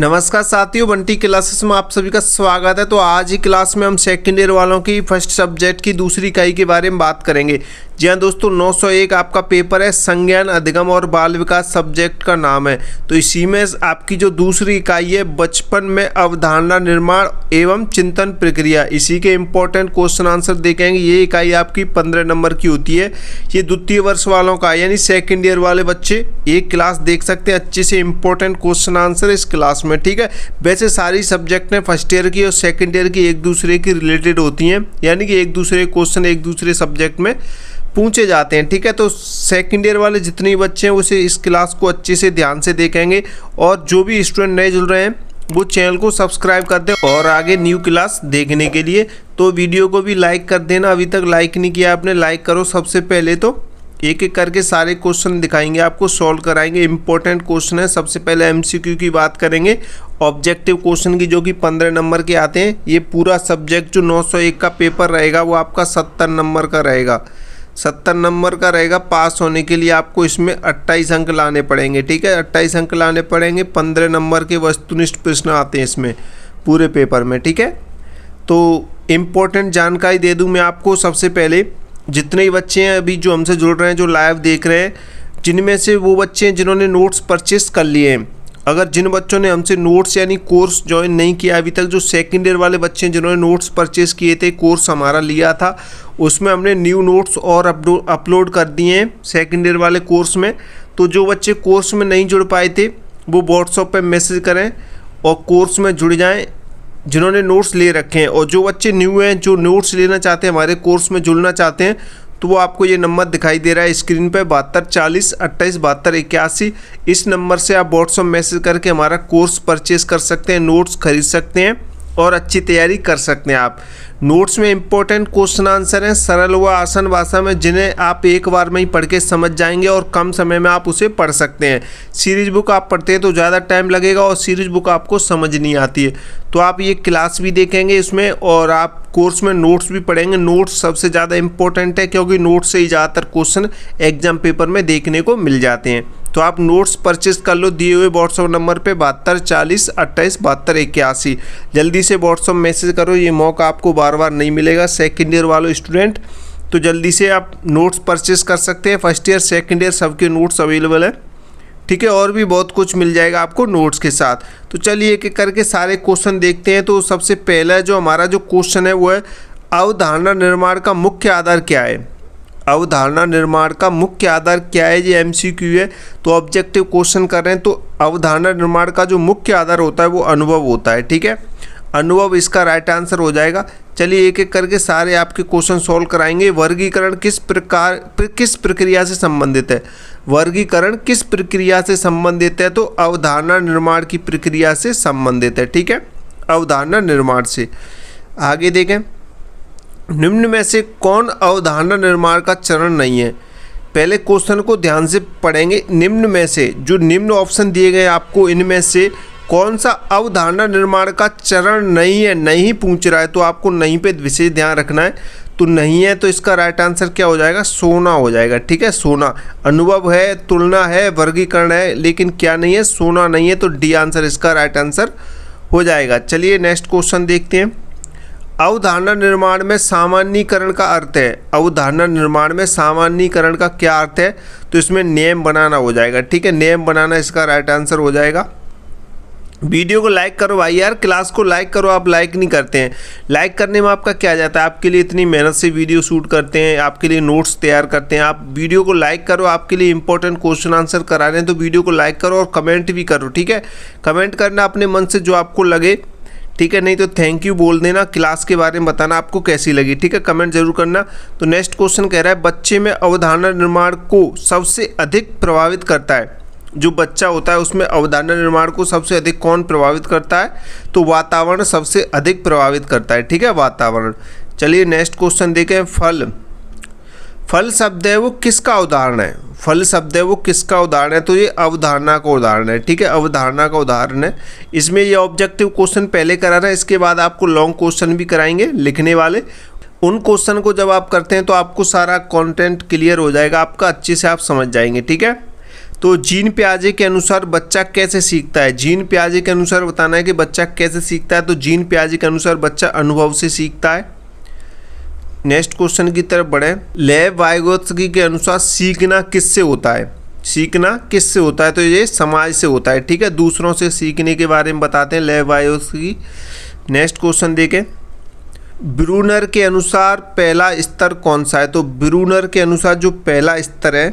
नमस्कार साथियों, बंटी क्लासेस में आप सभी का स्वागत है। तो आज ही क्लास में हम सेकेंड ईयर वालों की फर्स्ट सब्जेक्ट की दूसरी इकाई के बारे में बात करेंगे। जी हाँ दोस्तों, 901 आपका पेपर है, संज्ञान अधिगम और बाल विकास सब्जेक्ट का नाम है। तो इसी में आपकी जो दूसरी इकाई है, बचपन में अवधारणा निर्माण एवं चिंतन प्रक्रिया, इसी के इम्पोर्टेंट क्वेश्चन आंसर देखेंगे। ये इकाई आपकी 15 नंबर की होती है। ये द्वितीय वर्ष वालों का यानी सेकेंड ईयर वाले बच्चे एक क्लास देख सकते हैं अच्छे से इम्पोर्टेंट क्वेश्चन आंसर इस क्लास में, ठीक है। वैसे सारी सब्जेक्ट में फर्स्ट ईयर की और सेकेंड ईयर की एक दूसरे की रिलेटेड होती हैं, यानी कि एक दूसरे क्वेश्चन एक दूसरे सब्जेक्ट में पूछे जाते हैं, ठीक है। तो सेकेंड ईयर वाले जितने बच्चे हैं उसे इस क्लास को अच्छे से ध्यान से देखेंगे। और जो भी स्टूडेंट नए जुड़ रहे हैं वो चैनल को सब्सक्राइब कर दें और आगे न्यू क्लास देखने के लिए तो वीडियो को भी लाइक कर देना। अभी तक लाइक नहीं किया आपने, लाइक करो। सबसे पहले तो एक एक करके सारे क्वेश्चन दिखाएंगे, आपको सॉल्व कराएंगे। इंपॉर्टेंट क्वेश्चन है। सबसे पहले एमसीक्यू की बात करेंगे, ऑब्जेक्टिव क्वेश्चन की, जो कि 15 नंबर के आते हैं। ये पूरा सब्जेक्ट जो 901 का पेपर रहेगा वो आपका 70 नंबर का रहेगा, 70 नंबर का रहेगा। पास होने के लिए आपको इसमें 28 अंक लाने पड़ेंगे, ठीक है। 28 अंक लाने पड़ेंगे। 15 नंबर के वस्तुनिष्ठ प्रश्न आते हैं इसमें पूरे पेपर में, ठीक है। तो इम्पोर्टेंट जानकारी दे दूं मैं आपको। सबसे पहले जितने ही बच्चे हैं अभी जो हमसे जुड़ रहे हैं, जो लाइव देख रहे हैं, जिनमें से वो बच्चे हैं जिन्होंने नोट्स परचेस कर लिए हैं, अगर जिन बच्चों ने हमसे नोट्स यानी कोर्स ज्वाइन नहीं किया अभी तक, जो सेकेंड ईयर वाले बच्चे हैं जिन्होंने नोट्स परचेस किए थे, कोर्स हमारा लिया था, उसमें हमने न्यू नोट्स और अपलोड कर दिए हैं सेकेंड ईयर वाले कोर्स में। तो जो बच्चे कोर्स में नहीं जुड़ पाए थे वो व्हाट्सएप पे मैसेज करें और कोर्स में जुड़ जाएं जिन्होंने नोट्स ले रखे हैं। और जो बच्चे न्यू हैं, जो नोट्स लेना चाहते हैं, हमारे कोर्स में जुड़ना चाहते हैं, तो वो आपको ये नंबर दिखाई दे रहा है स्क्रीन पे, 72 40 28 72 81। इस नंबर से आप व्हाट्सएप मैसेज करके हमारा कोर्स परचेज कर सकते हैं, नोट्स खरीद सकते हैं और अच्छी तैयारी कर सकते हैं आप। नोट्स में इंपॉर्टेंट क्वेश्चन आंसर हैं सरल व आसान भाषा में, जिन्हें आप एक बार में ही पढ़ के समझ जाएंगे और कम समय में आप उसे पढ़ सकते हैं। सीरीज बुक आप पढ़ते हैं तो ज़्यादा टाइम लगेगा और सीरीज बुक आपको समझ नहीं आती है, तो आप ये क्लास भी देखेंगे इसमें और आप कोर्स में नोट्स भी पढ़ेंगे। नोट्स सबसे ज़्यादा इंपॉर्टेंट है क्योंकि नोट्स से ही ज़्यादातर क्वेश्चन एग्जाम पेपर में देखने को मिल जाते हैं। तो आप नोट्स परचेस कर लो दिए हुए व्हाट्सएप नंबर पे 72 40 28 72 81। जल्दी से व्हाट्सएप मैसेज करो, ये मौका आपको बार बार नहीं मिलेगा। सेकेंड ईयर वालों स्टूडेंट तो जल्दी से आप नोट्स परचेस कर सकते हैं। फर्स्ट ईयर सेकेंड ईयर सबके नोट्स अवेलेबल है, ठीक है। और भी बहुत कुछ मिल जाएगा आपको नोट्स के साथ। तो चलिए एक एक करके सारे क्वेश्चन देखते हैं। तो सबसे पहला जो हमारा जो क्वेश्चन है वो है, अवधारणा निर्माण का मुख्य आधार क्या है। अवधारणा निर्माण का मुख्य आधार क्या है, ये एमसीक्यू है। तो ऑब्जेक्टिव क्वेश्चन कर रहे हैं, तो अवधारणा निर्माण का जो मुख्य आधार होता है वो अनुभव होता है, ठीक है। अनुभव इसका राइट आंसर हो जाएगा। चलिए एक एक करके सारे आपके क्वेश्चन सॉल्व कराएंगे। वर्गीकरण किस प्रक्रिया से संबंधित है। वर्गीकरण किस प्रक्रिया से संबंधित है, तो अवधारणा निर्माण की प्रक्रिया से संबंधित है, ठीक है, अवधारणा निर्माण से। आगे देखें, निम्न में से कौन अवधारणा निर्माण का चरण नहीं है। पहले क्वेश्चन को ध्यान से पढ़ेंगे। निम्न में से, जो निम्न ऑप्शन दिए गए आपको, इनमें से कौन सा अवधारणा निर्माण का चरण नहीं है। नहीं पूछ रहा है तो आपको नहीं पे विशेष ध्यान रखना है। तो नहीं है तो इसका राइट आंसर क्या हो जाएगा, सोना हो जाएगा, ठीक है, सोना। अनुभव है, तुलना है, वर्गीकरण है, लेकिन क्या नहीं है, सोना नहीं है। तो डी आंसर इसका राइट आंसर हो जाएगा। चलिए नेक्स्ट क्वेश्चन देखते हैं। अवधारणा निर्माण में सामान्यीकरण का अर्थ है। अवधारणा निर्माण में सामान्यीकरण का क्या अर्थ है, तो इसमें नियम बनाना हो जाएगा, ठीक है, नियम बनाना इसका राइट आंसर हो जाएगा। वीडियो को लाइक करो भाई यार, क्लास को लाइक करो। आप लाइक नहीं करते हैं। लाइक करने में आपका क्या जाता है, आपके लिए इतनी मेहनत से वीडियो शूट करते हैं, आपके लिए नोट्स तैयार करते हैं, आप वीडियो को लाइक करो। आपके लिए इंपॉर्टेंट क्वेश्चन आंसर करा रहे हैं तो वीडियो को लाइक करो और कमेंट भी करो, ठीक है। कमेंट करना अपने मन से जो आपको लगे, ठीक है, नहीं तो थैंक यू बोल देना। क्लास के बारे में बताना आपको कैसी लगी, ठीक है, कमेंट जरूर करना। तो नेक्स्ट क्वेश्चन कह रहा है, बच्चे में अवधारणा निर्माण को सबसे अधिक प्रभावित करता है। जो बच्चा होता है उसमें अवधारणा निर्माण को सबसे अधिक कौन प्रभावित करता है, तो वातावरण सबसे अधिक प्रभावित करता है, ठीक है, वातावरण। चलिए नेक्स्ट क्वेश्चन देखें। फल, फल शब्द है वो किसका उदाहरण है। फल शब्द है वो किसका उदाहरण है, तो ये अवधारणा का उदाहरण है, ठीक है, अवधारणा का उदाहरण है। इसमें ये ऑब्जेक्टिव क्वेश्चन पहले करा रहा है, इसके बाद आपको लॉन्ग क्वेश्चन भी कराएंगे लिखने वाले। उन क्वेश्चन को जब आप करते हैं तो आपको सारा कंटेंट क्लियर हो जाएगा आपका, अच्छे से आप समझ जाएंगे, ठीक है। तो जीन पियाजे के अनुसार बच्चा कैसे सीखता है? जीन पियाजे के अनुसार बताना है कि बच्चा कैसे सीखता है। तो जीन पियाजे के अनुसार बच्चा अनुभव से सीखता है। नेक्स्ट क्वेश्चन की तरफ बढ़े। लेव वाइगोत्स्की के अनुसार सीखना किससे होता है? सीखना किससे होता है? तो ये समाज से होता है, ठीक है। दूसरों से सीखने के बारे में बताते हैं लेव वाइगोत्स्की। नेक्स्ट क्वेश्चन देखें। ब्रूनर के अनुसार पहला स्तर कौन सा है? तो ब्रूनर के अनुसार जो पहला स्तर है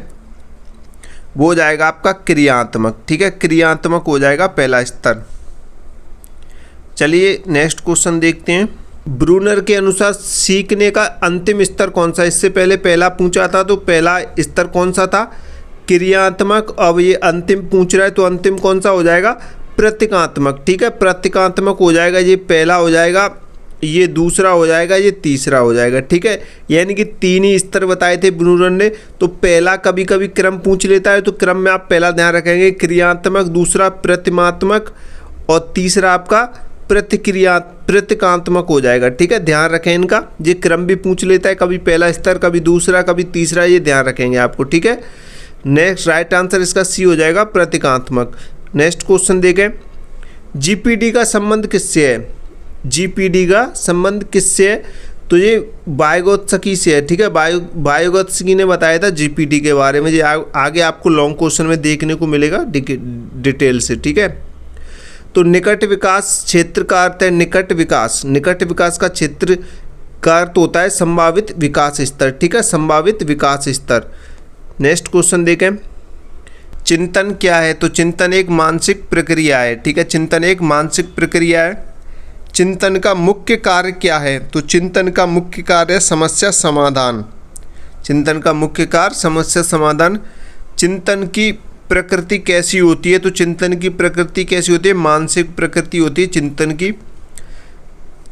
वो हो जाएगा आपका क्रियात्मक, ठीक है। क्रियात्मक हो जाएगा पहला स्तर। चलिए नेक्स्ट क्वेश्चन देखते हैं। ब्रूनर के अनुसार सीखने का अंतिम स्तर कौन सा? इससे पहले पहला पूछा था, तो पहला स्तर कौन सा था? क्रियात्मक। अब ये अंतिम पूछ रहा है, तो अंतिम कौन सा हो जाएगा? प्रतीकात्मक, ठीक है। प्रतीकात्मक हो जाएगा, ये पहला हो जाएगा, ये दूसरा हो जाएगा, ये तीसरा हो जाएगा, ठीक है। यानी कि 3 ही स्तर बताए थे ब्रूनर ने। तो पहला कभी कभी क्रम पूछ लेता है, तो क्रम में आप पहला ध्यान रखेंगे क्रियात्मक, दूसरा प्रतिमात्मक और तीसरा आपका प्रतीकात्मक हो जाएगा, ठीक है। ध्यान रखें इनका, ये क्रम भी पूछ लेता है, कभी पहला स्तर, कभी दूसरा, कभी तीसरा, ये ध्यान रखेंगे आपको, ठीक है। नेक्स्ट राइट आंसर इसका सी हो जाएगा, प्रतीकात्मक। नेक्स्ट क्वेश्चन देखें। जीपीडी का संबंध किससे है? जीपीडी का संबंध किससे है? तो ये वाइगोत्स्की से है, ठीक है। वाइगोत्स्की ने बताया था जीपीडी के बारे में। ये आगे आपको लॉन्ग क्वेश्चन में देखने को मिलेगा डिटेल से, ठीक है। तो निकट विकास क्षेत्र का अर्थ है निकट विकास। निकट विकास का क्षेत्र का अर्थ होता है संभावित विकास स्तर, ठीक है। संभावित विकास स्तर। नेक्स्ट क्वेश्चन देखें। चिंतन क्या है? तो चिंतन एक मानसिक प्रक्रिया है, ठीक है। चिंतन एक मानसिक प्रक्रिया है। चिंतन का मुख्य कार्य क्या है? तो चिंतन का मुख्य कार्य है समस्या समाधान। चिंतन का मुख्य कार्य समस्या समाधान। चिंतन की प्रकृति कैसी होती है? तो चिंतन की प्रकृति कैसी होती है? मानसिक प्रकृति होती है चिंतन की।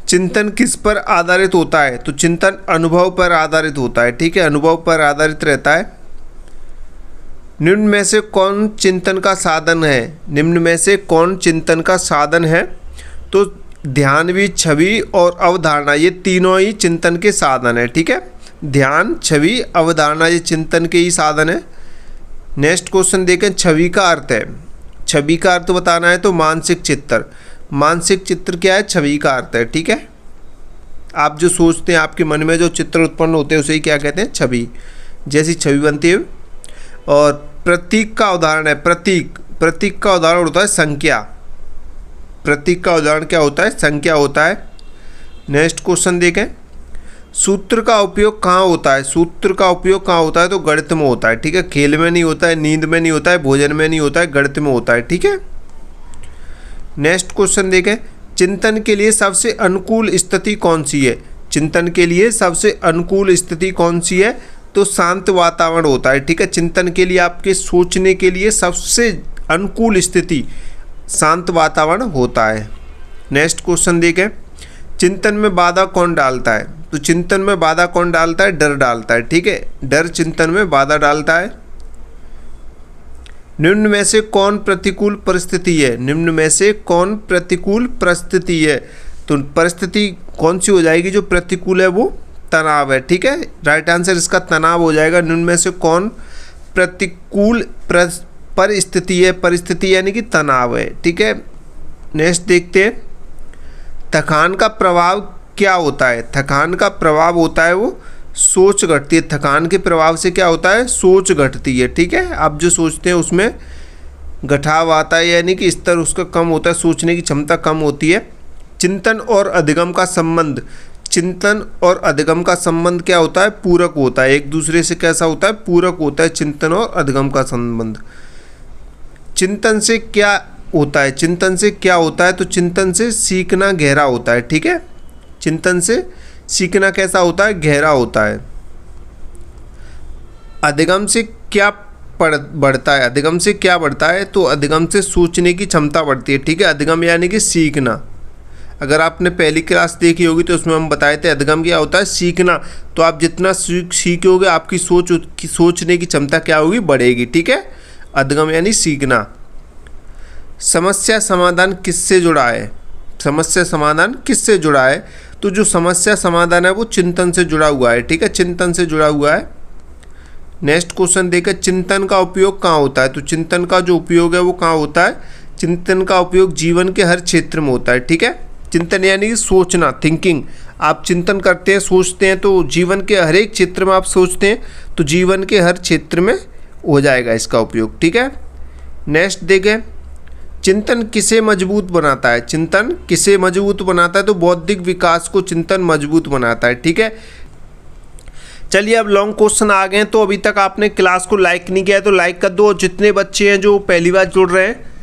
चिंतन किस पर आधारित होता है? तो चिंतन अनुभव पर आधारित होता है, ठीक है। अनुभव पर आधारित रहता है। निम्न में से कौन चिंतन का साधन है? निम्न में से कौन चिंतन का साधन है? तो ध्यान भी, छवि और अवधारणा, ये तीनों ही चिंतन के साधन है, ठीक है। ध्यान, छवि, अवधारणा, ये चिंतन के ही साधन है। नेक्स्ट क्वेश्चन देखें। छवि का अर्थ है, छवि का अर्थ बताना है तो मानसिक चित्र। मानसिक चित्र क्या है? छवि का अर्थ है, ठीक है। आप जो सोचते हैं, आपके मन में जो चित्र उत्पन्न होते हैं उसे ही क्या कहते हैं? छवि। जैसी छवि बनती है। और प्रतीक का उदाहरण है प्रतीक। प्रतीक का उदाहरण होता है संख्या। प्रतीक का उदाहरण क्या होता है? संख्या होता है। नेक्स्ट क्वेश्चन देखें। सूत्र का उपयोग कहाँ होता है? सूत्र का उपयोग कहाँ होता है? तो गणित में होता है, ठीक है। खेल में नहीं होता है, नींद में नहीं होता है, भोजन में नहीं होता है, गणित में होता है, ठीक है। नेक्स्ट क्वेश्चन देखें। चिंतन के लिए सबसे अनुकूल स्थिति कौन सी है? चिंतन के लिए सबसे अनुकूल स्थिति कौन सी है? तो शांत वातावरण होता है, ठीक है। चिंतन के लिए, आपके सोचने के लिए सबसे अनुकूल स्थिति शांत वातावरण होता है। नेक्स्ट क्वेश्चन देखें। चिंतन में बाधा कौन डालता है? तो चिंतन में बाधा कौन डालता है? डर डालता है, ठीक है। डर चिंतन में बाधा डालता है। निम्न में से कौन प्रतिकूल परिस्थिति है? निम्न में से कौन प्रतिकूल परिस्थिति है? तो परिस्थिति कौन सी हो जाएगी जो प्रतिकूल है? वो तनाव है, ठीक है। राइट आंसर इसका तनाव हो जाएगा। निम्न में से कौन प्रतिकूल परिस्थिति है? परिस्थिति यानी कि तनाव है, ठीक है। नेक्स्ट देखते हैं। थकान का प्रभाव क्या होता है? थकान का प्रभाव होता है वो सोच घटती है। थकान के प्रभाव से क्या होता है? सोच घटती है, ठीक है। आप जो सोचते हैं उसमें घटाव आता है, यानी कि स्तर उसका कम होता है, सोचने की क्षमता कम होती है। चिंतन और अधिगम का संबंध। चिंतन और अधिगम का संबंध क्या होता है? पूरक होता है। एक दूसरे से कैसा होता है? पूरक होता है चिंतन और अधिगम का संबंध। चिंतन से क्या होता है? चिंतन से क्या होता है? तो चिंतन से सीखना गहरा होता है, ठीक है। चिंतन से सीखना कैसा होता है? गहरा होता है। अधिगम से क्या बढ़ता है? अधिगम से क्या बढ़ता है? तो अधिगम से सोचने की क्षमता बढ़ती है, ठीक है। अधिगम यानी कि सीखना। अगर आपने पहली क्लास देखी होगी तो उसमें हम बताए थे अधिगम क्या होता है? सीखना। तो आप जितना सीखोगे आपकी सोचने की क्षमता क्या होगी? बढ़ेगी, ठीक है। अधिगम यानी सीखना। समस्या समाधान किससे जुड़ा है? समस्या समाधान किससे जुड़ा है? तो जो समस्या समाधान है वो चिंतन से जुड़ा हुआ है, ठीक है। चिंतन से जुड़ा हुआ है। नेक्स्ट क्वेश्चन देखिए, चिंतन का उपयोग कहाँ होता है? तो चिंतन का जो उपयोग है वो कहाँ होता है? चिंतन का उपयोग जीवन के हर क्षेत्र में होता है। ठीक है, चिंतन यानी सोचना, थिंकिंग। आप चिंतन करते हैं, सोचते हैं, तो जीवन के हर एक क्षेत्र में आप सोचते हैं तो जीवन के हर क्षेत्र में हो जाएगा इसका उपयोग। ठीक है, नेक्स्ट देखें, चिंतन किसे मजबूत बनाता है? चिंतन किसे मजबूत बनाता है? तो बौद्धिक विकास को चिंतन मजबूत बनाता है। ठीक है, चलिए अब लॉन्ग क्वेश्चन आ गए हैं। तो अभी तक आपने क्लास को लाइक नहीं किया है तो लाइक कर दो, और जितने बच्चे हैं जो पहली बार जुड़ रहे हैं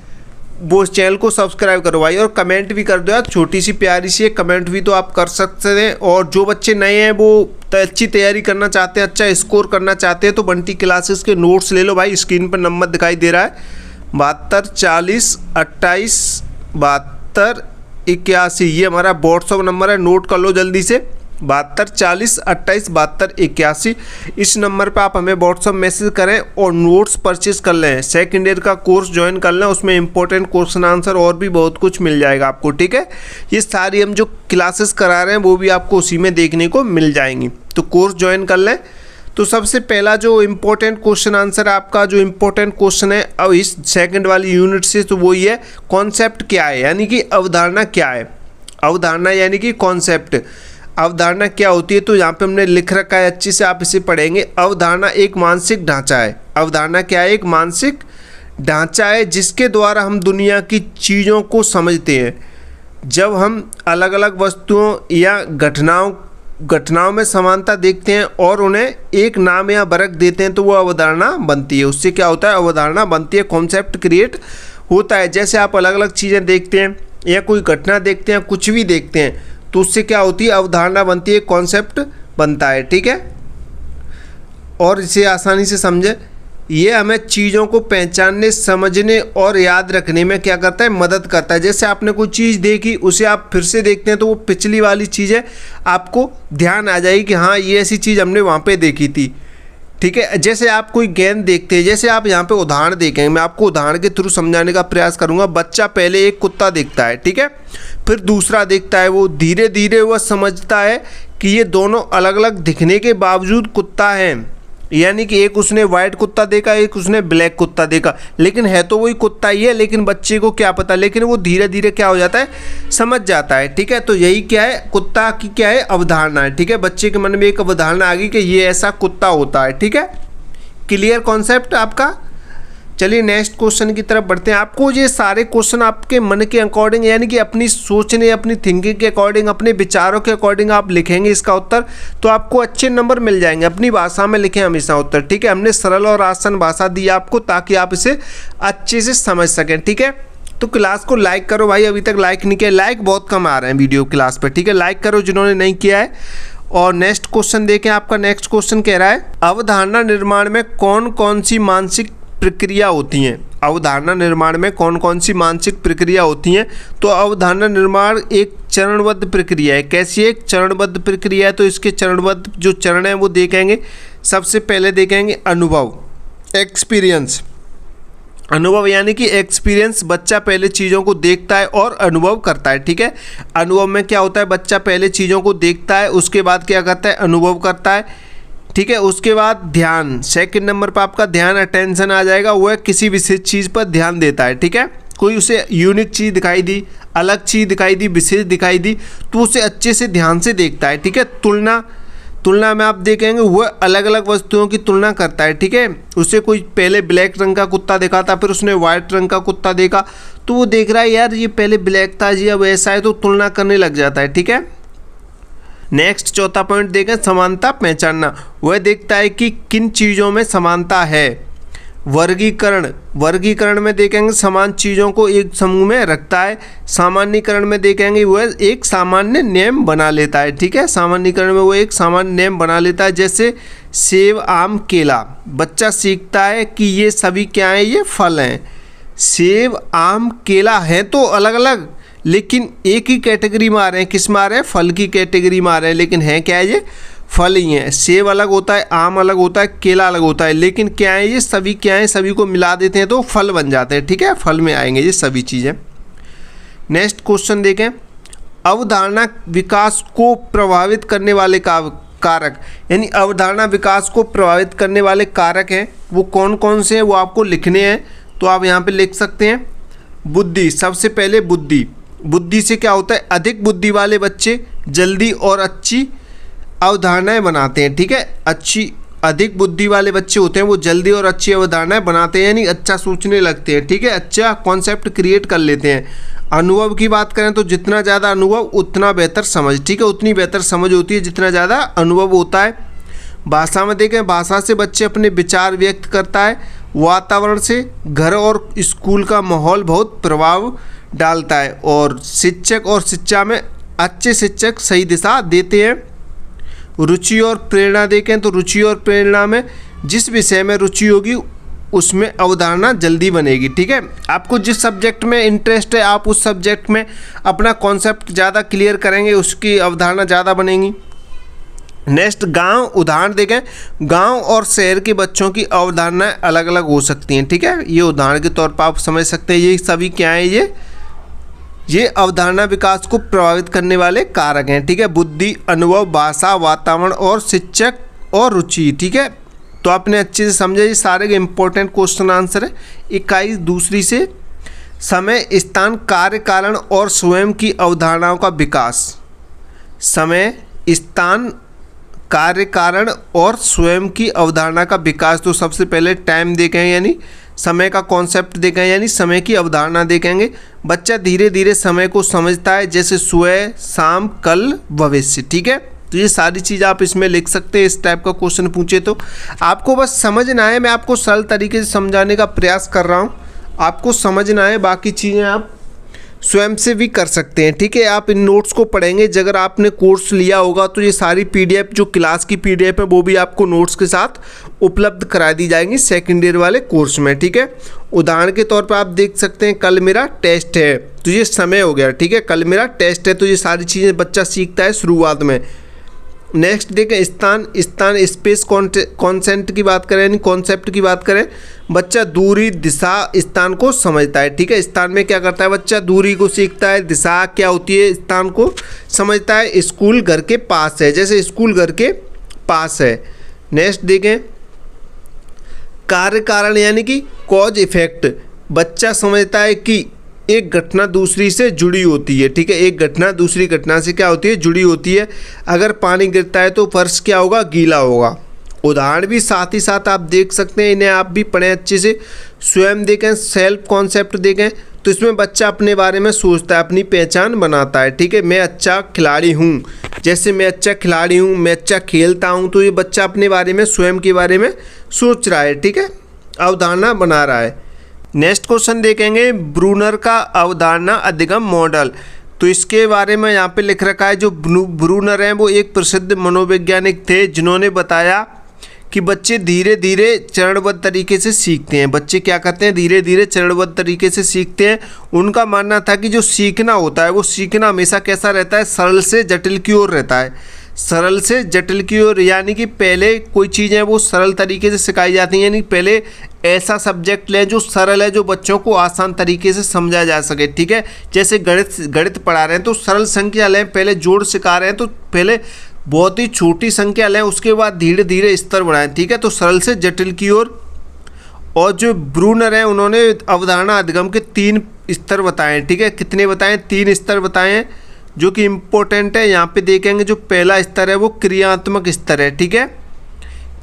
वो चैनल को सब्सक्राइब करो भाई, और कमेंट भी कर दो यार, छोटी सी प्यारी सी एक कमेंट भी तो आप कर सकते हैं। और जो बच्चे नए हैं वो अच्छी तैयारी करना चाहते हैं, अच्छा स्कोर करना चाहते हैं, तो बंटी क्लासेस के नोट्स ले लो भाई। स्क्रीन पर नंबर दिखाई दे रहा है 72 40 28 72 81, ये हमारा व्हाट्सअप नंबर है, नोट कर लो जल्दी से। 72 40 28 72 81, इस नंबर पे आप हमें व्हाट्सअप मैसेज करें और नोट्स परचेज कर लें। सेकंड ईयर का कोर्स ज्वाइन कर लें, उसमें इंपॉर्टेंट क्वेश्चन आंसर और भी बहुत कुछ मिल जाएगा आपको। ठीक है, ये सारी हम जो क्लासेस करा रहे हैं वो भी आपको उसी में देखने को मिल जाएंगी, तो कोर्स ज्वाइन कर लें। तो सबसे पहला जो इम्पोर्टेंट क्वेश्चन आंसर आपका जो इम्पोर्टेंट क्वेश्चन है अब इस सेकंड वाली यूनिट से, तो वही है कॉन्सेप्ट क्या है, यानी कि अवधारणा क्या है। अवधारणा यानी कि कॉन्सेप्ट। अवधारणा क्या होती है? तो यहाँ पे हमने लिख रखा है, अच्छे से आप इसे पढ़ेंगे। अवधारणा एक मानसिक ढांचा है। अवधारणा क्या है? एक मानसिक ढांचा है जिसके द्वारा हम दुनिया की चीज़ों को समझते हैं। जब हम अलग अलग वस्तुओं या घटनाओं में समानता देखते हैं और उन्हें एक नाम या वर्ग देते हैं तो वो अवधारणा बनती है। उससे क्या होता है? अवधारणा बनती है, कॉन्सेप्ट क्रिएट होता है। जैसे आप अलग अलग चीज़ें देखते हैं या कोई घटना देखते हैं, कुछ भी देखते हैं, तो उससे क्या होती है? अवधारणा बनती है, कॉन्सेप्ट बनता है। ठीक है, और इसे आसानी से समझे, ये हमें चीज़ों को पहचानने, समझने और याद रखने में क्या करता है? मदद करता है। जैसे आपने कोई चीज़ देखी, उसे आप फिर से देखते हैं तो वो पिछली वाली चीज़ें आपको ध्यान आ जाएगी कि हाँ ये ऐसी चीज़ हमने वहाँ पे देखी थी। ठीक है, जैसे आप कोई गेंद देखते हैं, जैसे आप यहाँ पे उदाहरण देखेंगे, मैं आपको उदाहरण के थ्रू समझाने का प्रयास करूँगा। बच्चा पहले एक कुत्ता देखता है, ठीक है, फिर दूसरा देखता है, वो धीरे धीरे वह समझता है कि ये दोनों अलग अलग दिखने के बावजूद कुत्ता हैं। यानी कि एक उसने वाइट कुत्ता देखा, एक उसने ब्लैक कुत्ता देखा, लेकिन है तो वही कुत्ता ही है, लेकिन बच्चे को क्या पता, लेकिन वो धीरे धीरे क्या हो जाता है? समझ जाता है। ठीक है, तो यही क्या है? कुत्ता की क्या है? अवधारणा है। ठीक है, बच्चे के मन में एक अवधारणा आ गई कि ये ऐसा कुत्ता होता है। ठीक है, क्लियर कॉन्सेप्ट आपका। चलिए नेक्स्ट क्वेश्चन की तरफ बढ़ते हैं। आपको ये सारे क्वेश्चन आपके मन के अकॉर्डिंग, यानी कि अपनी सोचने, अपनी थिंकिंग के अकॉर्डिंग, अपने विचारों के अकॉर्डिंग आप लिखेंगे इसका उत्तर, तो आपको अच्छे नंबर मिल जाएंगे। अपनी भाषा में लिखें हमेशा उत्तर। ठीक है, हमने सरल और आसान भाषा दी आपको ताकि आप इसे अच्छे से समझ सकें। ठीक है, तो क्लास को लाइक करो भाई, अभी तक लाइक नहीं किया, लाइक बहुत कम आ रहे हैं वीडियो क्लास पर। ठीक है, लाइक करो जिन्होंने नहीं किया है। और नेक्स्ट क्वेश्चन देखें, आपका नेक्स्ट क्वेश्चन कह रहा है अवधारणा निर्माण में कौन कौन सी मानसिक प्रक्रिया होती हैं। अवधारणा निर्माण में कौन कौन सी मानसिक प्रक्रिया होती हैं? तो अवधारणा निर्माण एक चरणबद्ध प्रक्रिया है। कैसी एक चरणबद्ध प्रक्रिया है? तो इसके चरणबद्ध जो चरण हैं वो देखेंगे। सबसे पहले देखेंगे अनुभव, एक्सपीरियंस। अनुभव यानी कि एक्सपीरियंस, बच्चा पहले चीज़ों को देखता है और अनुभव करता है। ठीक है, अनुभव में क्या होता है? बच्चा पहले चीज़ों को देखता है, उसके बाद क्या करता है? अनुभव करता है। ठीक है, उसके बाद ध्यान, सेकंड नंबर पर आपका ध्यान, अटेंशन आ जाएगा। वह किसी विशेष चीज़ पर ध्यान देता है। ठीक है, कोई उसे यूनिक चीज़ दिखाई दी, अलग चीज़ दिखाई दी, विशेष दिखाई दी, तो उसे अच्छे से ध्यान से देखता है। ठीक है, तुलना में आप देखेंगे वह अलग अलग वस्तुओं की तुलना करता है। ठीक है, उसे कोई पहले ब्लैक रंग का कुत्ता देखा था, फिर उसने वाइट रंग का कुत्ता देखा, तो वो देख रहा है यार ये पहले ब्लैक था जी, अब ऐसा है, तो तुलना करने लग जाता है। ठीक है, नेक्स्ट चौथा पॉइंट देखें, समानता पहचानना। वह देखता है कि किन चीज़ों में समानता है। वर्गीकरण में देखेंगे समान चीज़ों को एक समूह में रखता है। सामान्यीकरण में देखेंगे वह एक सामान्य नियम बना लेता है। ठीक है, सामान्यीकरण में वो एक सामान्य नियम बना लेता है। जैसे सेब, आम, केला, बच्चा सीखता है कि ये सभी क्या हैं? ये फल हैं। सेब, आम, केला हैं तो अलग अलग, लेकिन एक ही कैटेगरी में आ रहे हैं। किस में आ रहे हैं? फल की कैटेगरी में आ रहे हैं, लेकिन हैं क्या है? ये फल ही हैं। सेब अलग होता है, आम अलग होता है, केला अलग होता है, लेकिन क्या है? ये सभी क्या है? सभी को मिला देते हैं तो फल बन जाते हैं। ठीक है, फल में आएंगे ये सभी चीज़ें। नेक्स्ट क्वेश्चन देखें, अवधारणा विकास को प्रभावित करने वाले कारक, यानी अवधारणा विकास को प्रभावित करने वाले कारक हैं वो कौन कौन से हैं वो आपको लिखने हैं। तो आप यहाँ पे लिख सकते हैं बुद्धि। सबसे पहले बुद्धि, बुद्धि से क्या होता है, अधिक बुद्धि वाले बच्चे जल्दी और अच्छी अवधारणाएं बनाते हैं। ठीक है, अधिक बुद्धि वाले बच्चे होते हैं वो जल्दी और अच्छी अवधारणाएं बनाते हैं, यानी अच्छा सोचने लगते हैं। ठीक है, अच्छा कॉन्सेप्ट क्रिएट कर लेते हैं। अनुभव की बात करें तो जितना ज़्यादा अनुभव उतना बेहतर समझ। ठीक है, उतनी बेहतर समझ होती है जितना ज़्यादा अनुभव होता है। भाषा में देखें, भाषा से बच्चे अपने विचार व्यक्त करता है। वातावरण से घर और स्कूल का माहौल बहुत प्रभाव डालता है। और शिक्षक और शिक्षा में अच्छे शिक्षक सही दिशा देते हैं। रुचि और प्रेरणा देखें तो रुचि और प्रेरणा में जिस विषय में रुचि होगी उसमें अवधारणा जल्दी बनेगी। ठीक है, आपको जिस सब्जेक्ट में इंटरेस्ट है आप उस सब्जेक्ट में अपना कॉन्सेप्ट ज़्यादा क्लियर करेंगे, उसकी अवधारणा ज़्यादा बनेगी। नेक्स्ट, गांव। उदाहरण देखें, गांव और शहर के बच्चों की अवधारणाएं अलग अलग हो सकती हैं। ठीक है, ये उदाहरण के तौर पर आप समझ सकते हैं। ये सभी क्या है, ये अवधारणा विकास को प्रभावित करने वाले कारक हैं। ठीक है, बुद्धि, अनुभव, भाषा, वातावरण और शिक्षक और रुचि। ठीक है, तो आपने अच्छे से समझा। ये सारे इंपॉर्टेंट क्वेश्चन आंसर है। इकाई दूसरी से समय, स्थान, कार्य, कारण और स्वयं की अवधारणाओं का विकास। समय, स्थान, कार्य, कारण और स्वयं की अवधारणा का विकास। तो सबसे पहले टाइम देखेंगे, यानी समय का कॉन्सेप्ट देखेंगे, यानी समय की अवधारणा देखेंगे। बच्चा धीरे धीरे समय को समझता है, जैसे सुबह, शाम, कल, भविष्य। ठीक है, तो ये सारी चीज़ आप इसमें लिख सकते हैं। इस टाइप का क्वेश्चन पूछे तो आपको बस समझना है। मैं आपको सरल तरीके से समझाने का प्रयास कर रहा हूँ, आपको समझना है। बाकी चीज़ें आप स्वयं से भी कर सकते हैं। ठीक है, आप इन नोट्स को पढ़ेंगे। अगर आपने कोर्स लिया होगा तो ये सारी पीडीएफ जो क्लास की पीडीएफ है वो भी आपको नोट्स के साथ उपलब्ध करा दी जाएंगी सेकेंड ईयर वाले कोर्स में। ठीक है, उदाहरण के तौर पर आप देख सकते हैं, कल मेरा टेस्ट है, तो ये समय हो गया। ठीक है, कल मेरा टेस्ट है, तो ये सारी चीज़ें बच्चा सीखता है शुरुआत में। नेक्स्ट देखें, स्थान, स्पेस, कॉन्सेप्ट की बात करें, यानी कॉन्सेप्ट की बात करें, बच्चा दूरी, दिशा, स्थान को समझता है। ठीक है, स्थान में क्या करता है बच्चा, दूरी को सीखता है। दिशा क्या होती है, स्थान को समझता है। स्कूल घर के पास है, जैसे स्कूल घर के पास है। नेक्स्ट देखें, कार्य कारण, यानी कि कॉज इफेक्ट, बच्चा समझता है कि एक घटना दूसरी से जुड़ी होती है। ठीक है, एक घटना दूसरी घटना से क्या होती है, जुड़ी होती है। अगर पानी गिरता है तो फर्श क्या होगा, गीला होगा। उदाहरण भी साथ ही साथ आप देख सकते हैं, इन्हें आप भी पढ़ें अच्छे से। स्वयं देखें, सेल्फ कॉन्सेप्ट देखें, तो इसमें बच्चा अपने बारे में सोचता है, अपनी पहचान बनाता है। ठीक है, मैं अच्छा खिलाड़ी हूँ, जैसे मैं अच्छा खिलाड़ी हूँ, मैं अच्छा खेलता हूँ, तो ये बच्चा अपने बारे में, स्वयं के बारे में सोच रहा है। ठीक है, अवधारणा बना रहा है। नेक्स्ट क्वेश्चन देखेंगे, ब्रूनर का अवधारणा अधिगम मॉडल। तो इसके बारे में यहाँ पे लिख रखा है, जो ब्रूनर हैं वो एक प्रसिद्ध मनोवैज्ञानिक थे जिन्होंने बताया कि बच्चे धीरे धीरे चरणबद्ध तरीके से सीखते हैं। बच्चे क्या करते हैं, धीरे धीरे चरणबद्ध तरीके से सीखते हैं। उनका मानना था कि जो सीखना होता है वो सीखना हमेशा कैसा रहता है, सरल से जटिल की ओर रहता है। सरल से जटिल की ओर, यानी कि पहले कोई चीज़ें वो सरल तरीके से सिखाई जाती हैं, यानी पहले ऐसा सब्जेक्ट लें जो सरल है, जो बच्चों को आसान तरीके से समझा जा सके। ठीक है, जैसे गणित पढ़ा रहे हैं तो सरल संख्या लें, पहले जोड़ सिखा रहे हैं तो पहले बहुत ही छोटी संख्या लें, उसके बाद धीरे धीरे स्तर बढ़ाएं। ठीक है, तो सरल से जटिल की ओर। और जो ब्रूनर हैं उन्होंने अवधारणा अधिगम के 3 स्तर बताए। ठीक है, कितने बताएं, 3 स्तर बताए हैं जो कि इम्पोर्टेंट है। यहाँ पे देखेंगे जो पहला स्तर है वो क्रियात्मक स्तर है। ठीक है,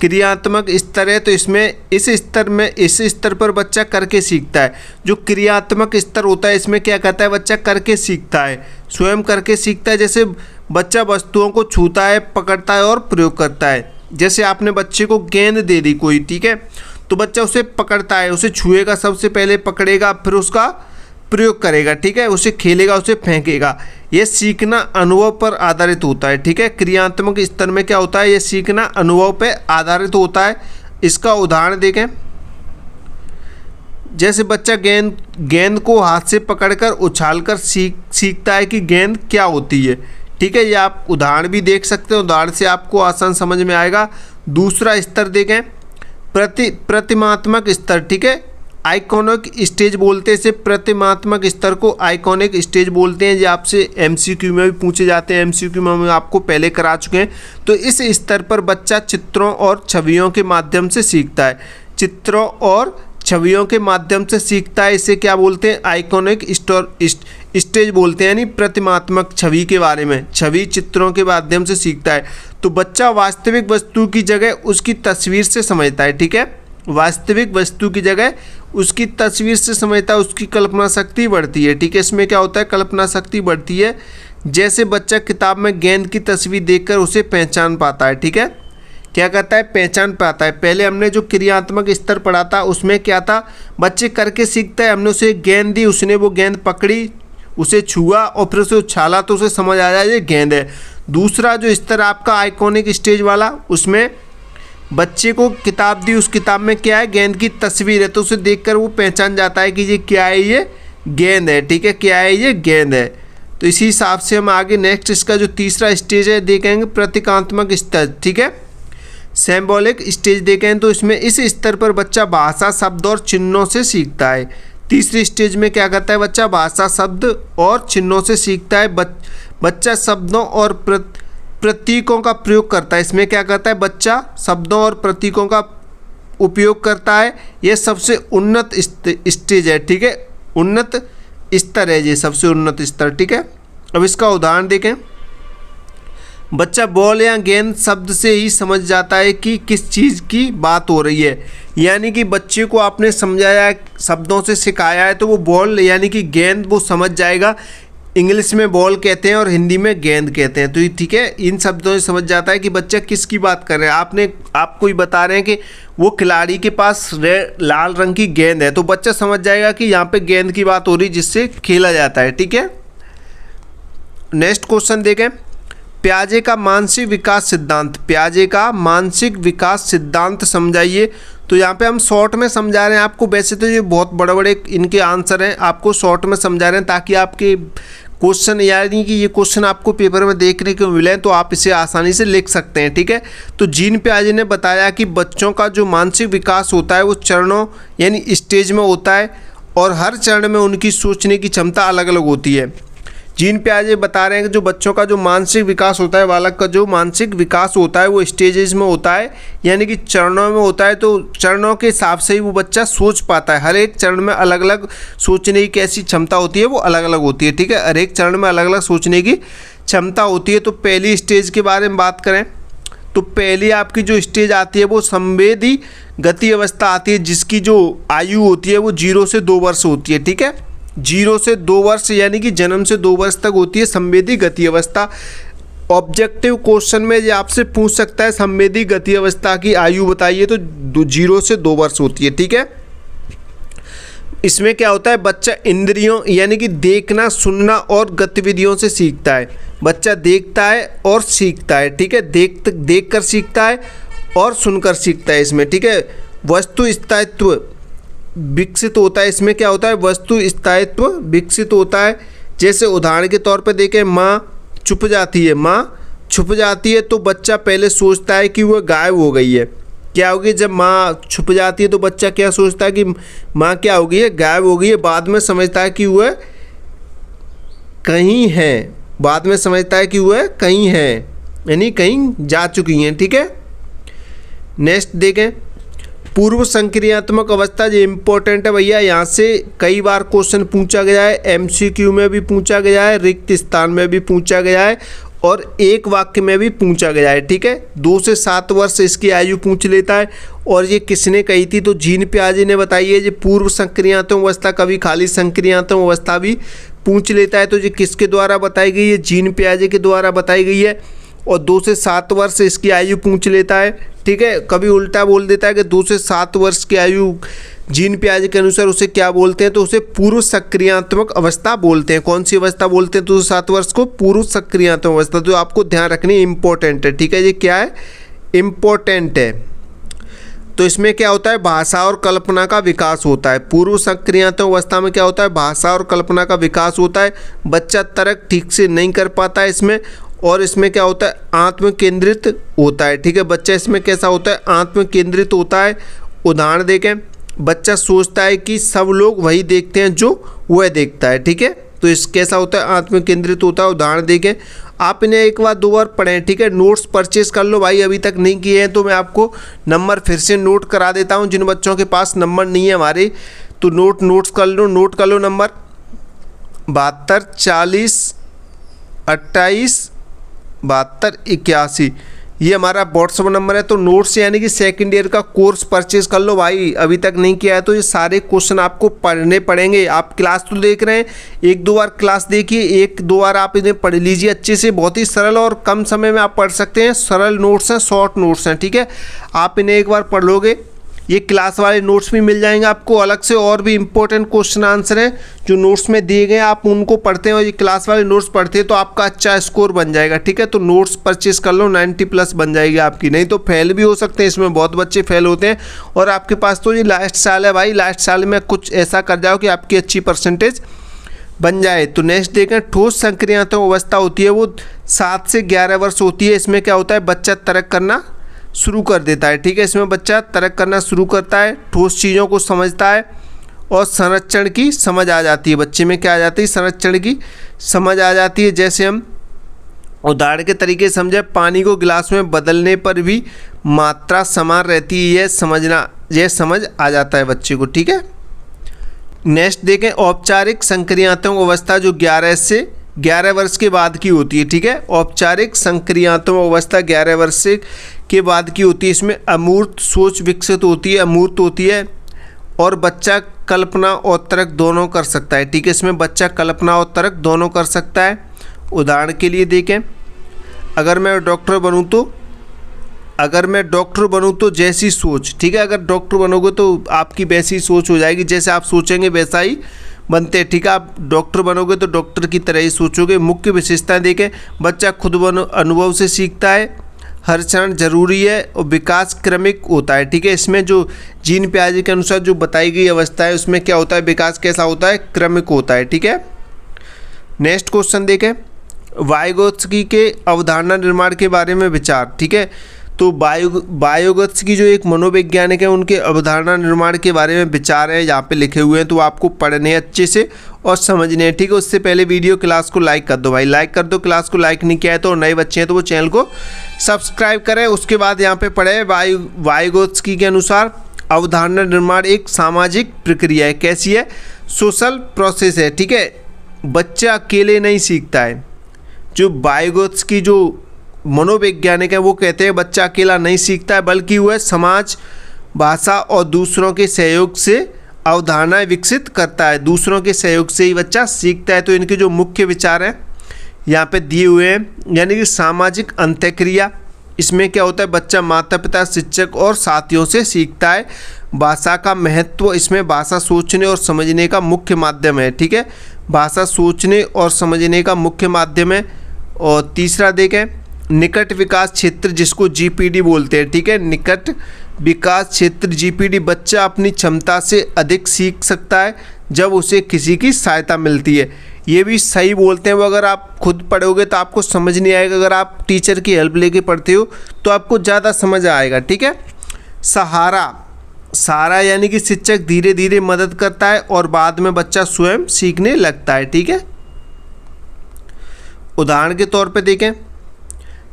क्रियात्मक स्तर है, तो इसमें इस स्तर पर बच्चा करके सीखता है। जो क्रियात्मक स्तर होता है इसमें क्या कहता है, बच्चा करके सीखता है, स्वयं करके सीखता है। जैसे बच्चा वस्तुओं को छूता है, पकड़ता है और प्रयोग करता है। जैसे आपने बच्चे को गेंद दे दी कोई, ठीक है, तो बच्चा उसे पकड़ता है, उसे छुएगा, सबसे पहले पकड़ेगा, फिर उसका प्रयोग करेगा। ठीक है, उसे खेलेगा, उसे फेंकेगा। ये सीखना अनुभव पर आधारित होता है। ठीक है, क्रियात्मक स्तर में क्या होता है, ये सीखना अनुभव पर आधारित होता है। इसका उदाहरण देखें, जैसे बच्चा गेंद को हाथ से पकड़कर उछालकर सीखता है कि गेंद क्या होती है। ठीक है, ये आप उदाहरण भी देख सकते हैं, उदाहरण से आपको आसान समझ में आएगा। दूसरा स्तर देखें, प्रतिमात्मक स्तर। ठीक है, आइकॉनिक स्टेज बोलते हैं इसे, प्रतिमात्मक स्तर को आइकॉनिक स्टेज बोलते हैं। ये आपसे एमसीक्यू में भी पूछे जाते हैं, एमसीक्यू में हम आपको पहले करा चुके हैं। तो इस स्तर पर बच्चा चित्रों और छवियों के माध्यम से सीखता है, चित्रों और छवियों के माध्यम से सीखता है। इसे क्या बोलते हैं? आइकॉनिक स्टेज बोलते हैं, यानी प्रतिमात्मक छवि के बारे में, छवि चित्रों के माध्यम से सीखता है। तो बच्चा वास्तविक वस्तु की जगह उसकी तस्वीर से समझता है, ठीक है, वास्तविक वस्तु की जगह उसकी तस्वीर से समझता है, उसकी कल्पना शक्ति बढ़ती है, ठीक है। इसमें क्या होता है? कल्पना शक्ति बढ़ती है। जैसे बच्चा किताब में गेंद की तस्वीर देखकर उसे पहचान पाता है, ठीक है, क्या कहता है? पहचान पाता है। पहले हमने जो क्रियात्मक स्तर पढ़ा था उसमें क्या था? बच्चे करके सीखता है, हमने उसे गेंद दी, उसने वो गेंद पकड़ी, उसे छुआ और फिर उसे उछाला तो उसे समझ आ जाए ये गेंद है। दूसरा जो स्तर आपका आइकॉनिक स्टेज वाला, उसमें बच्चे को किताब दी, उस किताब में क्या है? गेंद की तस्वीर है, तो उसे देखकर वो पहचान जाता है कि ये क्या है? ये गेंद है, ठीक है, क्या है? ये गेंद है। तो इसी हिसाब से हम आगे नेक्स्ट इसका जो तीसरा स्टेज है देखेंगे, प्रतीकात्मक स्तर, ठीक है, सिंबॉलिक स्टेज देखें। तो इसमें इस स्तर पर बच्चा भाषा, शब्द और चिन्हों से सीखता है। तीसरी स्टेज में क्या करता है? बच्चा भाषा, शब्द और चिन्हों से सीखता है। बच्चा शब्दों और प्रतीकों का प्रयोग करता है। इसमें क्या करता है? बच्चा शब्दों और प्रतीकों का उपयोग करता है। यह सबसे उन्नत स्टेज है, ठीक है, उन्नत स्तर है ये, सबसे उन्नत स्तर, ठीक है। अब इसका उदाहरण देखें। बच्चा बॉल या गेंद शब्द से ही समझ जाता है कि किस चीज़ की बात हो रही है, यानी कि बच्चे को आपने समझाया, शब्दों से सिखाया है, तो वो बॉल यानी कि गेंद वो समझ जाएगा। इंग्लिश में बॉल कहते हैं और हिंदी में गेंद कहते हैं, तो ये ठीक है, इन शब्दों से समझ जाता है कि बच्चा किसकी बात कर रहे हैं। आपको ही बता रहे हैं कि वो खिलाड़ी के पास लाल रंग की गेंद है, तो बच्चा समझ जाएगा कि यहाँ पे गेंद की बात हो रही जिससे खेला जाता है, ठीक है। नेक्स्ट क्वेश्चन देखें। पियाजे का मानसिक विकास सिद्धांत, पियाजे का मानसिक विकास सिद्धांत समझाइए। तो यहाँ पे हम शॉर्ट में समझा रहे हैं आपको, वैसे तो ये बहुत बड़े बड़े इनके आंसर हैं, आपको शॉर्ट में समझा रहे हैं ताकि आपके क्वेश्चन, यानी कि ये क्वेश्चन आपको पेपर में देखने को मिले तो आप इसे आसानी से लिख सकते हैं, ठीक है। तो जीन पियाजे ने बताया कि बच्चों का जो मानसिक विकास होता है वो चरणों यानी स्टेज में होता है और हर चरण में उनकी सोचने की क्षमता अलग अलग होती है। जीन पियाजे बता रहे हैं कि जो बच्चों का जो मानसिक विकास होता है, बालक का जो मानसिक विकास होता है वो स्टेजेस में होता है, यानी कि चरणों में होता है। तो चरणों के हिसाब से ही वो बच्चा सोच पाता है। हर एक चरण में अलग अलग सोचने की कैसी क्षमता होती है, वो अलग अलग होती है, ठीक है। हर एक चरण में अलग अलग सोचने की क्षमता होती है। तो पहली स्टेज के बारे में बात करें तो पहली आपकी जो स्टेज आती है वो संवेदी गति अवस्था आती है, जिसकी जो आयु होती है वो 0 से 2 वर्ष होती है, ठीक है। 0 से 2 वर्ष यानी कि जन्म से 2 वर्ष तक होती है संवेदी गति अवस्था। ऑब्जेक्टिव क्वेश्चन में ये आपसे पूछ सकता है संवेदी गति अवस्था की आयु बताइए, तो 0 से 2 वर्ष होती है, ठीक है। इसमें क्या होता है? बच्चा इंद्रियों यानी कि देखना, सुनना और गतिविधियों से सीखता है। बच्चा देखता है और सीखता है, ठीक है, देख कर सीखता है और सुनकर सीखता है इसमें, ठीक है। वस्तु स्थायित्व विकसित होता है। इसमें क्या होता है? वस्तु स्थायित्व विकसित होता है। जैसे उदाहरण के तौर पर देखें, माँ छुप जाती है, माँ छुप जाती है तो बच्चा पहले सोचता है कि वह गायब हो गई है। क्या होगी? जब माँ छुप जाती है तो बच्चा क्या सोचता है कि माँ क्या हो गई है? गायब हो गई है। बाद में समझता है कि वह कहीं है, बाद में समझता है कि वह कहीं है, यानी कहीं जा चुकी हैं, ठीक है। नेक्स्ट देखें, पूर्व संक्रियात्मक अवस्था। जो इम्पोर्टेंट है भैया, यहाँ से कई बार क्वेश्चन पूछा गया है, एमसीक्यू में भी पूछा गया है, रिक्त स्थान में भी पूछा गया है और एक वाक्य में भी पूछा गया है, ठीक है। 2 से 7 वर्ष इसकी आयु पूछ लेता है। और ये किसने कही थी? तो जीन पियाजे ने बताई है। ये पूर्व संक्रियात्मक अवस्था, कभी खाली संक्रियात्मक अवस्था भी पूछ लेता है। तो ये किसके द्वारा बताई गई है? जीन पियाजे के द्वारा बताई गई है। और 2 से 7 वर्ष इसकी आयु पूछ लेता है, ठीक है। कभी उल्टा बोल देता है कि 2 से 7 वर्ष की आयु जीन पियाजे के अनुसार उसे क्या बोलते हैं? तो उसे पूर्व सक्रियात्मक अवस्था बोलते हैं। कौन सी अवस्था बोलते हैं? 2 से 7 वर्ष को पूर्व सक्रियात्मक अवस्था। तो आपको ध्यान रखनी इंपॉर्टेंट है, ठीक है। ये क्या है? इम्पोर्टेंट है। तो इसमें क्या होता है? भाषा और कल्पना का विकास होता है। पूर्व सक्रियात्मक अवस्था में क्या होता है? भाषा और कल्पना का विकास होता है। बच्चा तर्क ठीक से नहीं कर पाता है इसमें। और इसमें क्या होता है? आत्म केंद्रित होता है, ठीक है। बच्चा इसमें कैसा होता है? आत्म केंद्रित होता है। उदाहरण देखें, बच्चा सोचता है कि सब लोग वही देखते हैं जो वह देखता है, ठीक है। तो इस कैसा होता है, आत्म केंद्रित होता है। उदाहरण देखें, आप इन्हें एक बार 2 बार पढ़ें, ठीक है। नोट्स परचेज कर लो भाई, अभी तक नहीं किए हैं तो मैं आपको नंबर फिर से नोट करा देता हूं। जिन बच्चों के पास नंबर नहीं है हमारे, तो नोट कर लो नंबर 72 40 28 72 81, ये हमारा व्हाट्सअप नंबर है। तो नोट्स यानी कि सेकंड ईयर का कोर्स परचेज कर लो भाई, अभी तक नहीं किया है तो ये सारे क्वेश्चन आपको पढ़ने पड़ेंगे। आप क्लास तो देख रहे हैं, 1-2 बार क्लास देखिए, 1-2 बार आप इन्हें पढ़ लीजिए अच्छे से। बहुत ही सरल और कम समय में आप पढ़ सकते हैं। सरल नोट्स हैं, शॉर्ट नोट्स हैं, ठीक है। आप इन्हें एक बार पढ़ लोगे, ये क्लास वाले नोट्स भी मिल जाएंगे आपको अलग से, और भी इंपॉर्टेंट क्वेश्चन आंसर हैं जो नोट्स में दिए गए हैं, आप उनको पढ़ते हैं और ये क्लास वाले नोट्स पढ़ते हैं तो आपका अच्छा स्कोर बन जाएगा, ठीक है। तो नोट्स परचेज कर लो, 90+ बन जाएगी आपकी, नहीं तो फेल भी हो सकते हैं, इसमें बहुत बच्चे फेल होते हैं। और आपके पास तो ये लास्ट साल है भाई, लास्ट साल में कुछ ऐसा कर जाओ कि आपकी अच्छी परसेंटेज बन जाए। तो नेक्स्ट देखें, ठोस संक्रियात्मक अवस्था होती है वो 7 से 11 वर्ष होती है। इसमें क्या होता है, बच्चा तर्क करना शुरू कर देता है, ठीक है। इसमें बच्चा तर्क करना शुरू करता है, ठोस चीज़ों को समझता है और संरक्षण की समझ आ जाती है। बच्चे में क्या आ जाती है, संरक्षण की समझ आ जाती है। जैसे हम उदाहरण के तरीके से समझे, पानी को गिलास में बदलने पर भी मात्रा समान रहती है, यह समझ आ जाता है बच्चे को, ठीक है। नेक्स्ट देखें, औपचारिक संक्रियात्मक अवस्था जो 11 वर्ष के बाद की होती है, ठीक है। औपचारिक संक्रियात्मक अवस्था 11 वर्ष के बाद की होती है। इसमें अमूर्त सोच विकसित होती है, अमूर्त होती है, और बच्चा कल्पना और तर्क दोनों कर सकता है, ठीक है। इसमें बच्चा कल्पना और तर्क दोनों कर सकता है। उदाहरण के लिए देखें, अगर मैं डॉक्टर बनूं तो जैसी सोच, ठीक है। अगर डॉक्टर बनोगे तो आपकी वैसी सोच हो जाएगी, जैसे आप सोचेंगे वैसा ही बनते हैं, ठीक है। आप डॉक्टर बनोगे तो डॉक्टर की तरह ही सोचोगे। मुख्य विशेषताएं देखें, बच्चा खुद अनुभव से सीखता है, हर क्षण जरूरी है और विकास क्रमिक होता है, ठीक है। इसमें जो जीन पियाजे के अनुसार जो बताई गई अवस्था है उसमें क्या होता है, विकास कैसा होता है, क्रमिक होता है, ठीक है। नेक्स्ट क्वेश्चन देखें, वाइगोत्स्की के अवधारणा निर्माण के बारे में विचार, ठीक है। तो वाइगोत्स्की जो एक मनोवैज्ञानिक है, उनके अवधारणा निर्माण के बारे में विचार है यहाँ पे लिखे हुए हैं, तो आपको पढ़ने अच्छे से और समझने हैं, ठीक है। उससे पहले वीडियो क्लास को लाइक कर दो भाई, लाइक कर दो। क्लास को लाइक नहीं किया है तो नए बच्चे हैं तो वो चैनल को सब्सक्राइब करें। उसके बाद यहाँ पे पढ़े, वाइगोत्स्की के अनुसार अवधारणा निर्माण एक सामाजिक प्रक्रिया है। कैसी है, सोशल प्रोसेस है, ठीक है। बच्चा अकेले नहीं सीखता है। जो वाइगोत्स्की जो मनोवैज्ञानिक है वो कहते हैं बच्चा अकेला नहीं सीखता है, बल्कि वह समाज, भाषा और दूसरों के सहयोग से अवधारणाएं विकसित करता है। दूसरों के सहयोग से ही बच्चा सीखता है। तो इनके जो मुख्य विचार हैं यहाँ पे दिए हुए हैं, यानी कि सामाजिक अंतःक्रिया, इसमें क्या होता है, बच्चा माता पिता, शिक्षक और साथियों से सीखता है। भाषा का महत्व, इसमें भाषा सोचने और समझने का मुख्य माध्यम है, ठीक है। भाषा सोचने और समझने का मुख्य माध्यम है। और तीसरा देखें, निकट विकास क्षेत्र जिसको जीपीडी बोलते हैं, ठीक है। निकट विकास क्षेत्र जीपीडी, बच्चा अपनी क्षमता से अधिक सीख सकता है जब उसे किसी की सहायता मिलती है। ये भी सही बोलते हैं वो, अगर आप खुद पढ़ोगे तो आपको समझ नहीं आएगा, अगर आप टीचर की हेल्प लेके पढ़ते हो तो आपको ज़्यादा समझ आएगा, ठीक है। सहारा यानी कि शिक्षक धीरे धीरे मदद करता है और बाद में बच्चा स्वयं सीखने लगता है, ठीक है। उदाहरण के तौर पे देखें,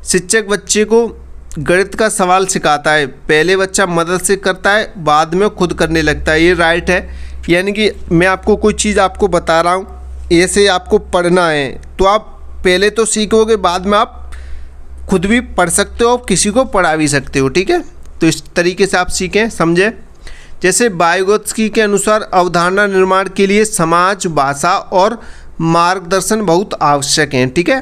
शिक्षक बच्चे को गणित का सवाल सिखाता है, पहले बच्चा मदद से करता है, बाद में खुद करने लगता है। ये राइट है, यानी कि मैं आपको कोई चीज़ आपको बता रहा हूँ, ऐसे आपको पढ़ना है तो आप पहले तो सीखोगे, बाद में आप खुद भी पढ़ सकते हो, किसी को पढ़ा भी सकते हो, ठीक है। तो इस तरीके से आप सीखें, समझें। जैसे वाइगोत्स्की के अनुसार अवधारणा निर्माण के लिए समाज, भाषा और मार्गदर्शन बहुत आवश्यक हैं, ठीक है।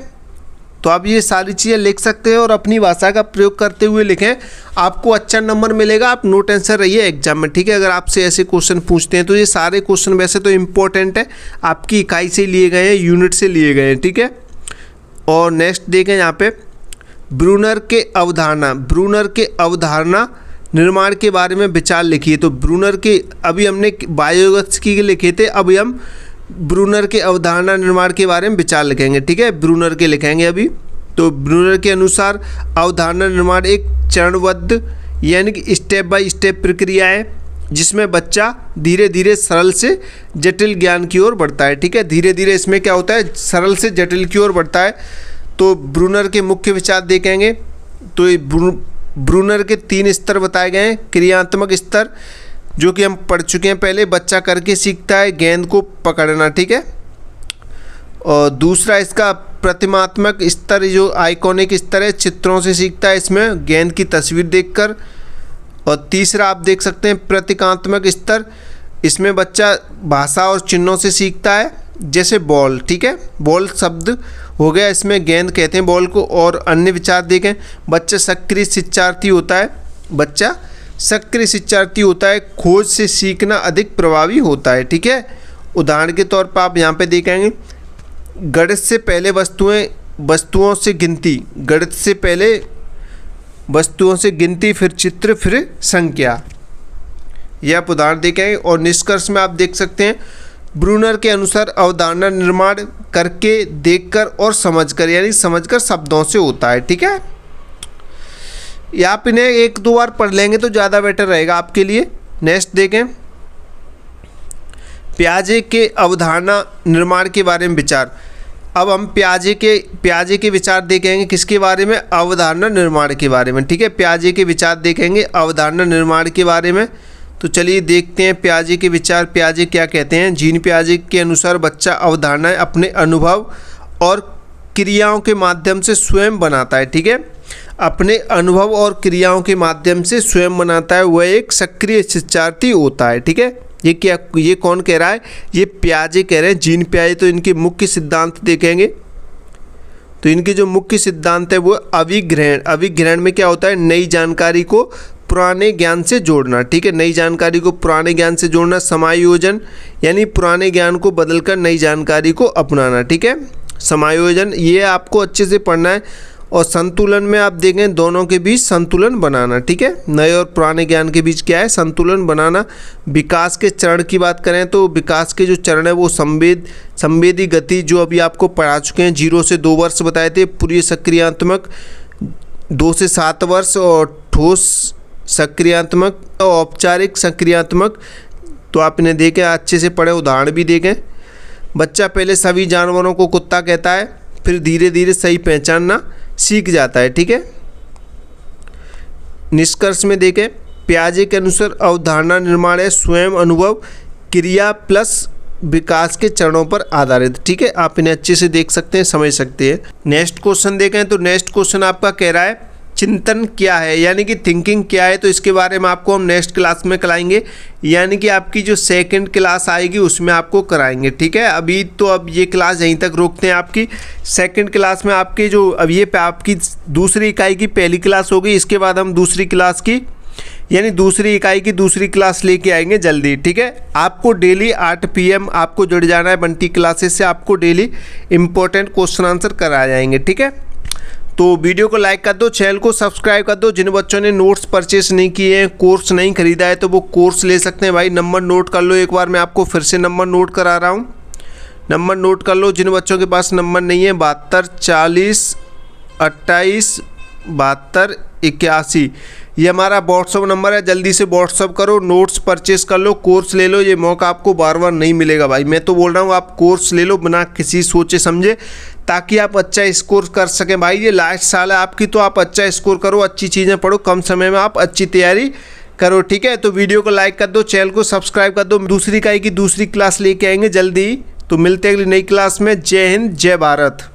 तो आप ये सारी चीज़ें लिख सकते हैं और अपनी भाषा का प्रयोग करते हुए लिखें, आपको अच्छा नंबर मिलेगा। आप नो टेंशन रहिए एग्जाम में, ठीक है। अगर आपसे ऐसे क्वेश्चन पूछते हैं तो ये सारे क्वेश्चन वैसे तो इम्पोर्टेंट है, आपकी इकाई से लिए गए हैं, यूनिट से लिए गए हैं, ठीक है। और नेक्स्ट देखें यहाँ पे, ब्रूनर के अवधारणा निर्माण के बारे में विचार लिखिए। तो ब्रूनर के, अभी हमने वाइगोत्स्की के लिखे थे, अभी हम ब्रूनर के अवधारणा निर्माण के बारे में विचार लिखेंगे, ठीक है। ब्रूनर के लिखेंगे अभी। तो ब्रूनर के अनुसार अवधारणा निर्माण एक चरणबद्ध यानी कि स्टेप बाय स्टेप प्रक्रिया है। जिसमें बच्चा धीरे धीरे सरल से जटिल ज्ञान की ओर बढ़ता है। ठीक है, धीरे धीरे इसमें क्या होता है, सरल से जटिल की ओर बढ़ता है। तो ब्रूनर के मुख्य विचार देखेंगे तो ये ब्रूनर के 3 स्तर बताए गए हैं। क्रियात्मक स्तर जो कि हम पढ़ चुके हैं पहले, बच्चा करके सीखता है गेंद को पकड़ना। ठीक है, और दूसरा इसका प्रतिमात्मक स्तर जो आइकॉनिक स्तर है, चित्रों से सीखता है, इसमें गेंद की तस्वीर देखकर। और तीसरा आप देख सकते हैं प्रतीकात्मक स्तर, इसमें बच्चा भाषा और चिन्हों से सीखता है, जैसे बॉल। ठीक है, बॉल शब्द हो गया, इसमें गेंद कहते हैं बॉल को। और अन्य विचार देखें, बच्चा सक्रिय शिक्षार्थी होता है, बच्चा सक्रिय शिक्षार्थी होता है, खोज से सीखना अधिक प्रभावी होता है। ठीक है, उदाहरण के तौर पर आप यहाँ पे देखेंगे गणित से पहले वस्तुओं से गिनती, गणित से पहले वस्तुओं से गिनती, फिर चित्र, फिर संख्या, यह आप उदाहरण देखेंगे। और निष्कर्ष में आप देख सकते हैं ब्रूनर के अनुसार अवधारणा निर्माण करके, देखकर और समझकर, यानी समझकर शब्दों से होता है। ठीक है, या आप इन्हें 1-2 बार पढ़ लेंगे तो ज़्यादा बेटर रहेगा आपके लिए। नेक्स्ट देखें, पियाजे के अवधारणा निर्माण के बारे में विचार। अब हम पियाजे के विचार देखेंगे, किसके बारे में, अवधारणा निर्माण के बारे में। ठीक है, पियाजे के विचार देखेंगे अवधारणा निर्माण के बारे में। तो चलिए देखते हैं पियाजे के विचार, पियाजे क्या कहते हैं। जीन पियाजे के अनुसार बच्चा अवधारणाएं अपने अनुभव और क्रियाओं के माध्यम से स्वयं बनाता है। ठीक है, अपने अनुभव और क्रियाओं के माध्यम से स्वयं बनाता है, वह एक सक्रिय शिक्षार्थी होता है। ठीक है, ये कौन कह रहा है, ये पियाजे कह रहे हैं, जीन पियाजे। तो इनके मुख्य सिद्धांत देखेंगे तो इनके जो मुख्य सिद्धांत है वो अभिग्रहण। अभिग्रहण में क्या होता है, नई जानकारी को पुराने ज्ञान से जोड़ना। ठीक है, नई जानकारी को पुराने ज्ञान से जोड़ना। समायोजन यानी पुराने ज्ञान को बदलकर नई जानकारी को अपनाना। ठीक है, समायोजन ये आपको अच्छे से पढ़ना है। और संतुलन में आप देखें दोनों के बीच संतुलन बनाना। ठीक है, नए और पुराने ज्ञान के बीच क्या है, संतुलन बनाना। विकास के चरण की बात करें तो विकास के जो चरण है वो संवेदी गति, जो अभी आपको पढ़ा चुके हैं, 0 से 2 वर्ष बताए थे, पूरी सक्रियात्मक 2 से 7 वर्ष, और ठोस सक्रियात्मक और औपचारिक सक्रियात्मक। तो आप इन्हें देखें, अच्छे से पढ़ें, उदाहरण भी देखें। बच्चा पहले सभी जानवरों को कुत्ता कहता है, फिर धीरे धीरे सही पहचानना सीख जाता है। ठीक है, निष्कर्ष में देखें पियाजे के अनुसार अवधारणा निर्माण है स्वयं अनुभव क्रिया प्लस विकास के चरणों पर आधारित। ठीक है, आप इन्हें अच्छे से देख सकते हैं, समझ सकते हैं। नेक्स्ट क्वेश्चन देखें तो नेक्स्ट क्वेश्चन आपका कह रहा है चिंतन क्या है, यानी कि थिंकिंग क्या है। तो इसके बारे में आपको हम नेक्स्ट क्लास में कराएंगे, यानी कि आपकी जो सेकंड क्लास आएगी उसमें आपको कराएंगे। ठीक है, अभी तो अब ये क्लास यहीं तक रोकते हैं। आपकी सेकंड क्लास में आपकी जो अब ये आपकी दूसरी इकाई की पहली क्लास होगी, इसके बाद हम दूसरी क्लास की यानी दूसरी इकाई की दूसरी क्लास लेके आएंगे जल्दी। ठीक है, आपको डेली 8 PM आपको जुड़ जाना है बंटी क्लासेस से, आपको डेली इंपॉर्टेंट क्वेश्चन आंसर कराए जाएंगे। ठीक है, तो वीडियो को लाइक कर दो, चैनल को सब्सक्राइब कर दो। जिन बच्चों ने नोट्स परचेस नहीं किए हैं, कोर्स नहीं खरीदा है, तो वो कोर्स ले सकते हैं। भाई नंबर नोट कर लो, एक बार मैं आपको फिर से नंबर नोट करा रहा हूँ, नंबर नोट कर लो। जिन बच्चों के पास नंबर नहीं है, 72 40 28 72 81, ये हमारा व्हाट्सअप नंबर है। जल्दी से व्हाट्सअप करो, नोट्स परचेस कर लो, कोर्स ले लो। ये मौका आपको बार बार नहीं मिलेगा भाई, मैं तो बोल रहा हूँ आप कोर्स ले लो बिना किसी सोचे समझे, ताकि आप अच्छा स्कोर कर सकें। भाई ये लास्ट साल है आपकी, तो आप अच्छा स्कोर करो, अच्छी चीज़ें पढ़ो, कम समय में आप अच्छी तैयारी करो। ठीक है, तो वीडियो को लाइक कर दो, चैनल को सब्सक्राइब कर दो। दूसरी इकाई की दूसरी क्लास लेके आएंगे जल्दी, तो मिलते हैं अगली नई क्लास में। जय हिंद, जय भारत।